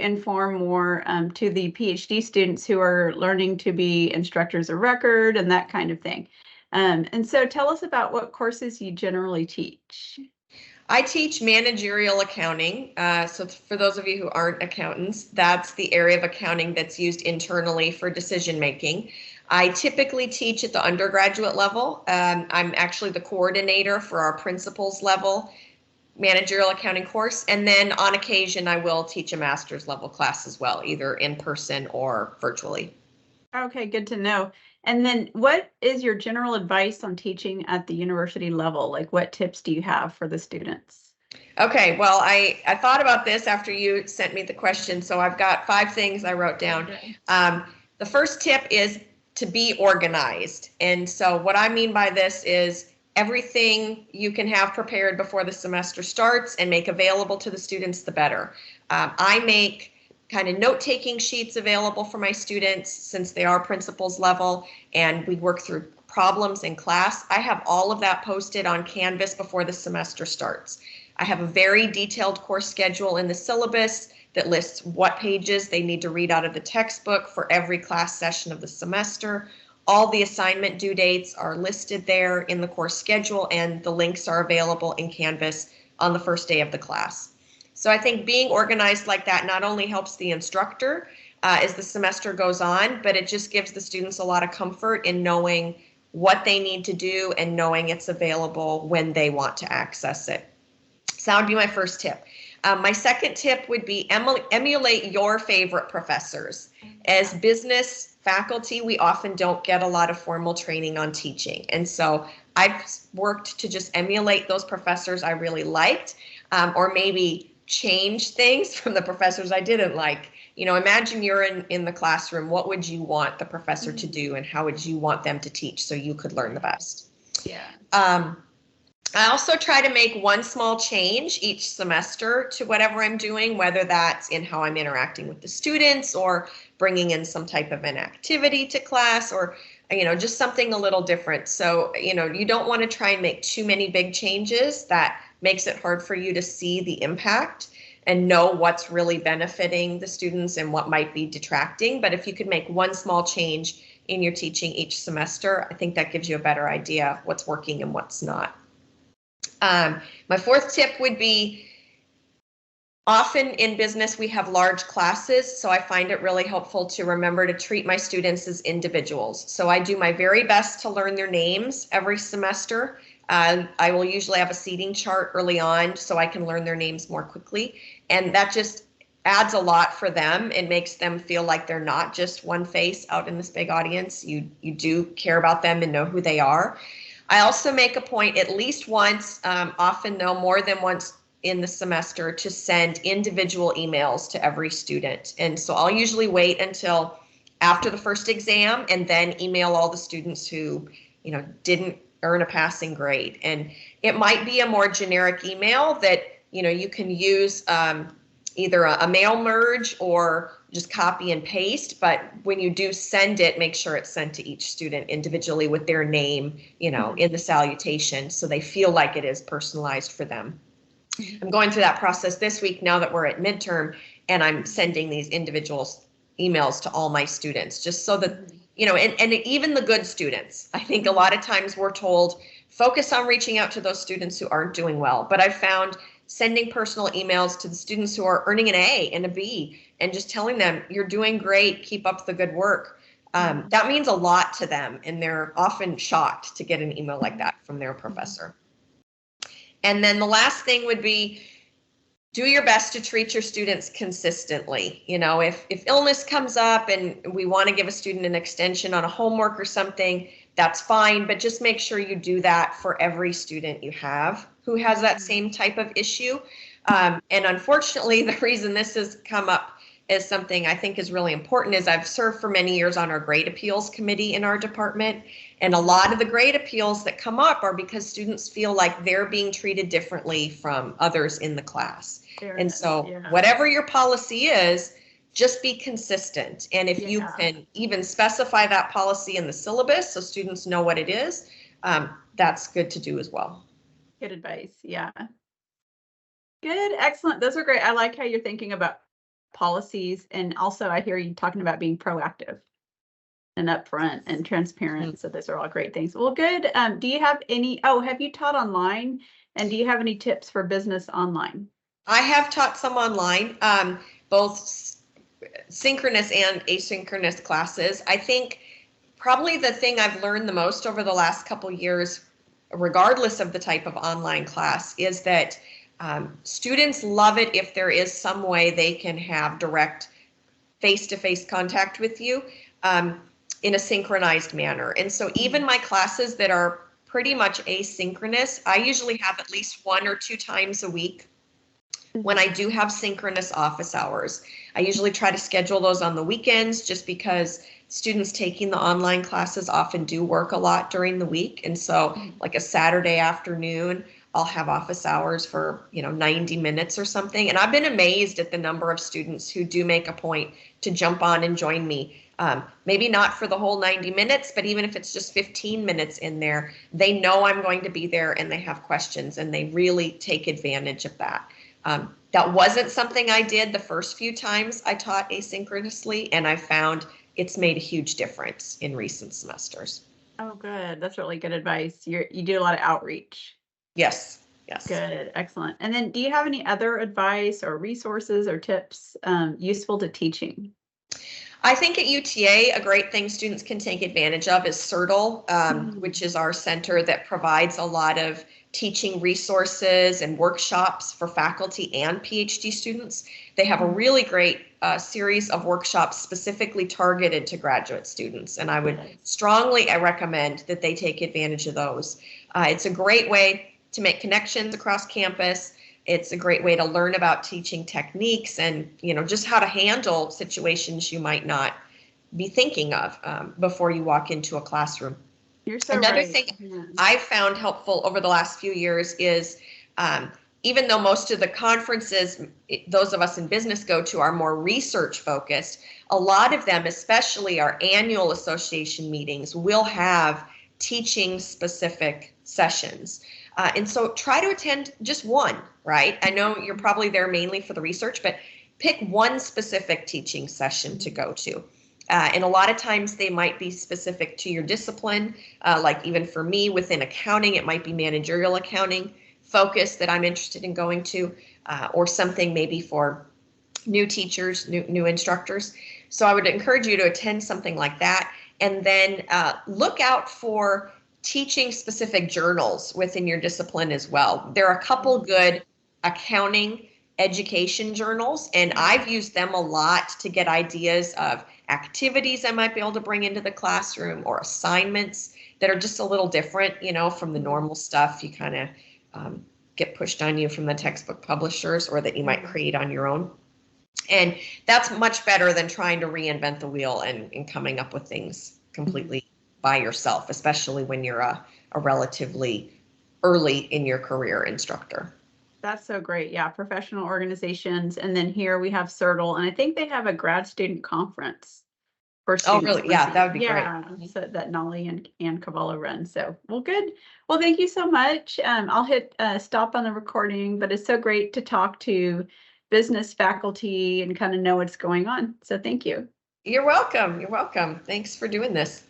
inform more to the PhD students who are learning to be instructors of record and that kind of thing. And so tell us about what courses you generally teach. I teach managerial accounting. So for those of you who aren't accountants, that's the area of accounting that's used internally for decision making. I typically teach at the undergraduate level. I'm actually the coordinator for our principals level managerial accounting course. And then on occasion, I will teach a master's level class as well, either in person or virtually. Okay, good to know. And then what is your general advice on teaching at the university level? Like what tips do you have for the students? Okay, well, I thought about this after you sent me the question. So I've got 5 things I wrote down. Okay. The first tip is to be organized. And so what I mean by this is everything you can have prepared before the semester starts and make available to the students, the better. I make kind of note-taking sheets available for my students since they are principals level and we work through problems in class. I have all of that posted on Canvas before the semester starts. I have a very detailed course schedule in the syllabus that lists what pages they need to read out of the textbook for every class session of the semester. All the assignment due dates are listed there in the course schedule and the links are available in Canvas on the first day of the class. So I think being organized like that not only helps the instructor as the semester goes on, but it just gives the students a lot of comfort in knowing what they need to do and knowing it's available when they want to access it. So that would be my first tip. My second tip would be emulate your favorite professors. As business faculty, we often don't get a lot of formal training on teaching. And so I've worked to just emulate those professors I really liked, or maybe change things from the professors I didn't like. You know, imagine you're in the classroom. What would you want the professor to do and how would you want them to teach so you could learn the best? Yeah. I also try to make one small change each semester to whatever I'm doing, whether that's in how I'm interacting with the students or bringing in some type of an activity to class or, you know, just something a little different. So, you know, you don't want to try and make too many big changes. That makes it hard for you to see the impact and know what's really benefiting the students and what might be detracting. But if you could make one small change in your teaching each semester, I think that gives you a better idea of what's working and what's not. My fourth tip would be often in business we have large classes, so I find it really helpful to remember to treat my students as individuals. So I do my very best to learn their names every semester. I will usually have a seating chart early on so I can learn their names more quickly, and that just adds a lot for them. It makes them feel like they're not just one face out in this big audience. You do care about them and know who they are. I also make a point at least once, often no more than once in the semester, to send individual emails to every student. And so I'll usually wait until after the first exam and then email all the students who, you know, didn't earn a passing grade. And it might be a more generic email that, you know, you can use either a mail merge or just copy and paste, but when you do send it, make sure it's sent to each student individually with their name, you know, in the salutation, so they feel like it is personalized for them. I'm going through that process this week now that we're at midterm, and I'm sending these individual emails to all my students, just so that, you know, and even the good students. I think a lot of times we're told, focus on reaching out to those students who aren't doing well, but I've found sending personal emails to the students who are earning an A and a B and just telling them, you're doing great, keep up the good work. That means a lot to them, and they're often shocked to get an email like that from their professor. And then the last thing would be, do your best to treat your students consistently. You know, if illness comes up and we want to give a student an extension on a homework or something, that's fine, but just make sure you do that for every student you have who has that same type of issue. And unfortunately, the reason this has come up as something I think is really important is I've served for many years on our grade appeals committee in our department. And a lot of the grade appeals that come up are because students feel like they're being treated differently from others in the class. And so whatever your policy is, just be consistent. And if you can even specify that policy in the syllabus so students know what it is, that's good to do as well. Good advice. Yeah. Good. Excellent. Those are great. I like how you're thinking about policies. And also I hear you talking about being proactive and upfront and transparent. So those are all great things. Well, good. Do you have have you taught online? And do you have any tips for business online? I have taught some online, both synchronous and asynchronous classes. I think probably the thing I've learned the most over the last couple years, regardless of the type of online class, is that students love it if there is some way they can have direct face-to-face contact with you in a synchronized manner. And so even my classes that are pretty much asynchronous, I usually have at least 1 or 2 times a week when I do have synchronous office hours. I usually try to schedule those on the weekends just because students taking the online classes often do work a lot during the week. And so like a Saturday afternoon, I'll have office hours for 90 minutes or something. And I've been amazed at the number of students who do make a point to jump on and join me. Maybe not for the whole 90 minutes, but even if it's just 15 minutes in there, they know I'm going to be there and they have questions and they really take advantage of that. That wasn't something I did the first few times I taught asynchronously, and I found it's made a huge difference in recent semesters. Oh, good. That's really good advice. You do a lot of outreach. Yes. Good. Excellent. And then do you have any other advice or resources or tips useful to teaching? I think at UTA, a great thing students can take advantage of is CERTL, which is our center that provides a lot of teaching resources and workshops for faculty and PhD students. They have a really great series of workshops specifically targeted to graduate students, and I would strongly recommend that they take advantage of those. It's a great way to make connections across campus. It's a great way to learn about teaching techniques and just how to handle situations you might not be thinking of before you walk into a classroom. You're so Another right. thing I've found helpful over the last few years is even though most of the conferences those of us in business go to are more research focused, a lot of them, especially our annual association meetings, will have teaching specific sessions. And so try to attend just one, right? I know you're probably there mainly for the research, but pick one specific teaching session to go to. And a lot of times they might be specific to your discipline. Like even for me within accounting, it might be managerial accounting focus that I'm interested in going to, or something maybe for new teachers, new instructors. So I would encourage you to attend something like that. And then look out for teaching specific journals within your discipline as well. There are a couple good accounting education journals, and I've used them a lot to get ideas of activities I might be able to bring into the classroom or assignments that are just a little different, from the normal stuff you kind of get pushed on you from the textbook publishers or that you might create on your own. And that's much better than trying to reinvent the wheel and coming up with things completely by yourself, especially when you're a relatively early in your career instructor. That's so great. Yeah, professional organizations. And then here we have CERTL, and I think they have a grad student conference for students. Oh, really? Yeah, that would be great. So that Nolly and Ann Cavallo run. So, well, good. Well, thank you so much. I'll hit stop on the recording, but it's so great to talk to business faculty and kind of know what's going on. So thank you. You're welcome. You're welcome. Thanks for doing this.